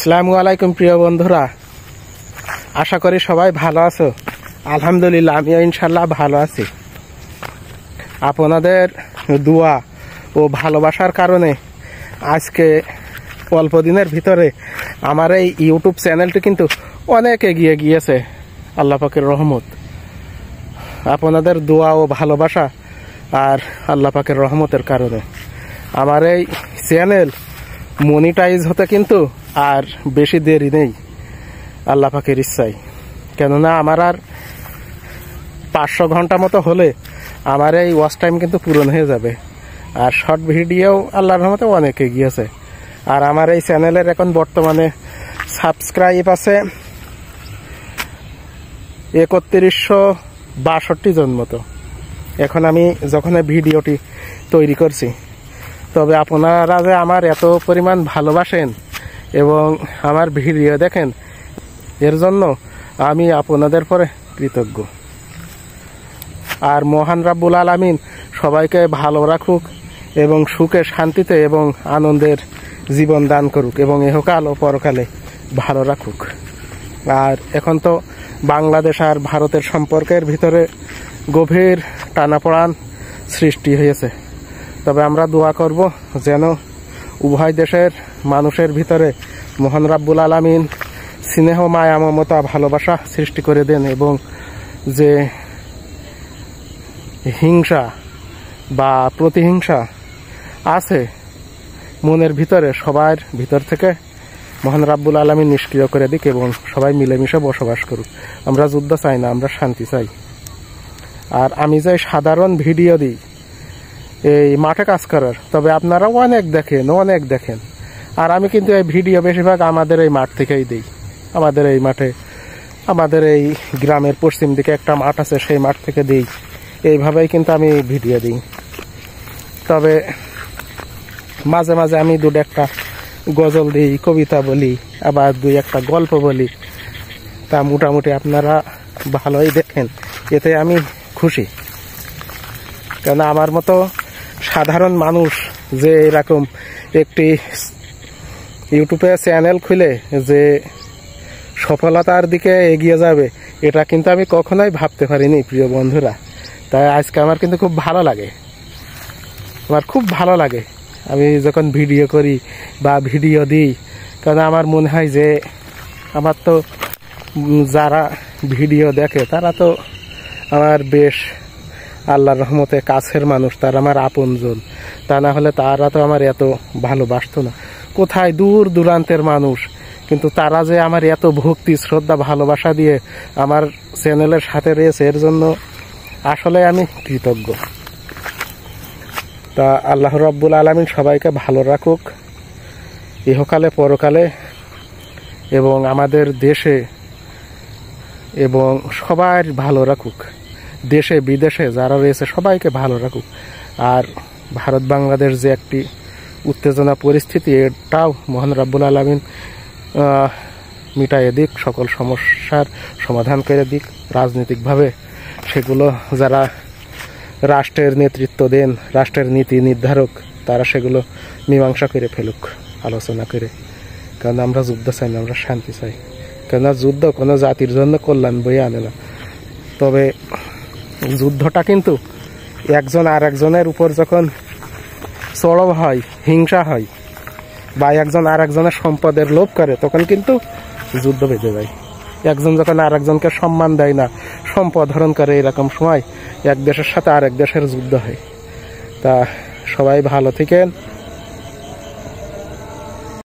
আসসালামু আলাইকুম প্রিয় বন্ধুরা, আশা করি সবাই ভালো আছো। আলহামদুলিল্লাহ, আমিও ইনশাল্লাহ ভালো আছি। আপনাদের দোয়া ও ভালোবাসার কারণে আজকে অল্প দিনের ভিতরে আমার এই ইউটিউব চ্যানেলটি কিন্তু অনেক এগিয়ে গিয়েছে। আল্লাহ পাকের রহমত, আপনাদের দোয়া ও ভালোবাসা আর আল্লাহ পাকের রহমতের কারণে আমার এই চ্যানেল মনিটাইজ হতে কিন্তু আর বেশি দেরি নেই, আল্লাহ পাকের ইচ্ছায়। কেননা আমার আর 500 ঘন্টা মতো হলে আমার এই ওয়াচ টাইম কিন্তু পূরণ হয়ে যাবে। আর শর্ট ভিডিও আল্লাহর রহমতে অনেকে গিয়েছে। আর আমার এই চ্যানেলের এখন বর্তমানে সাবস্ক্রাইব আছে 3162 জন মতো এখন আমি যখন ভিডিওটি তৈরি করছি। তবে আপনারা যে আমার এত পরিমাণ ভালোবাসেন এবং আমার ভিডিও দেখেন, এর জন্য আমি আপনাদের পরে কৃতজ্ঞ। আর মহান রাব্বুল আলামিন সবাইকে ভালো রাখুক এবং সুখে শান্তিতে এবং আনন্দের জীবন দান করুক এবং ইহকাল ও পরকালে ভালো রাখুক। আর এখন তো বাংলাদেশ আর ভারতের সম্পর্কের ভিতরে গভীর টানাপোড়ান সৃষ্টি হয়েছে। তবে আমরা দোয়া করব যেন উভয় দেশের মানুষের ভিতরে মহান রাব্বুল আলামিন স্নেহ, মায়া, মমতা, ভালোবাসা সৃষ্টি করে দেন এবং যে হিংসা বা প্রতিহিংসা আছে মনের ভিতরে, সবার ভিতর থেকে মহান রাব্বুল আলামিন নিষ্ক্রিয় করে দিক এবং সবাই মিলেমিশে বসবাস করুক। আমরা যুদ্ধ চাই না, আমরা শান্তি চাই। আর আমি যে সাধারণ ভিডিও দিই এই মাঠে কাজ করার, তবে আপনারা অনেক দেখেন। আর আমি কিন্তু এই ভিডিও বেশিরভাগ আমাদের এই মাঠ থেকেই দিই। আমাদের এই মাঠে, আমাদের এই গ্রামের পশ্চিম দিকে একটা মাঠ আছে, সেই মাঠ থেকে দিই। এইভাবেই কিন্তু আমি ভিডিও দিই। তবে মাঝে মাঝে আমি দুটো একটা গজল দিই, কবিতা বলি, আবার দুই একটা গল্প বলি। তা মোটামুটি আপনারা ভালোই দেখেন, এতে আমি খুশি। কেন আমার মতো সাধারণ মানুষ যে এরকম একটি ইউটিউবে চ্যানেল খুলে যে সফলতার দিকে এগিয়ে যাবে, এটা কিন্তু আমি কখনোই ভাবতে পারিনি প্রিয় বন্ধুরা। তাই আজকে আমার কিন্তু খুব ভালো লাগে, আমি যখন ভিডিও করি বা ভিডিও দিই। কারণ আমার মনে হয় যে আমার তো যারা ভিডিও দেখে তারা তো আমার বেশ আল্লাহর রহমতে কাছের মানুষ, তারা আমার আপনজন। তা না হলে তারা তো আমার এত ভালোবাসতো না। কোথায় দূর দূরান্তের মানুষ, কিন্তু তারা যে আমার এত ভক্তি, শ্রদ্ধা, ভালোবাসা দিয়ে আমার চ্যানেলের সাথে রয়েছে, এর জন্য আসলে আমি কৃতজ্ঞ। তা আল্লাহ রাব্বুল আলামিন সবাইকে ভালো রাখুক ইহকালে পরকালে, এবং আমাদের দেশে এবং সবার ভালো রাখুক, দেশে বিদেশে যারা রয়েছে সবাইকে ভালো রাখুক। আর ভারত বাংলাদেশ যে একটি উত্তেজনা পরিস্থিতি, এটাও মহান রাব্বুল আলামিন মিটাইয়ে দিক, সকল সমস্যার সমাধান করে দিক। রাজনৈতিকভাবে সেগুলো যারা রাষ্ট্রের নেতৃত্ব দেন, রাষ্ট্রের নীতি নির্ধারক, তারা সেগুলো মীমাংসা করে ফেলুক, আলোচনা করে। কারণ আমরা যুদ্ধ চাই না, আমরা শান্তি চাই। কেননা যুদ্ধ কোনো জাতির জন্য কল্যাণ বয়ে আনে না। তবে যুদ্ধটা কিন্তু একজন আর একজনের উপর যখন চড়াও হয়, হিংসা হয়, বা একজন আর একজনের সম্পদের লোভ করে, তখন কিন্তু যুদ্ধ বেঁধে যায়। একজন যখন আর একজনকে সম্মান দেয় না, সম্পদ হরণ করে, এরকম সময় এক দেশের সাথে আরেক দেশের যুদ্ধ হয়। তা সবাই ভালো থাকেন।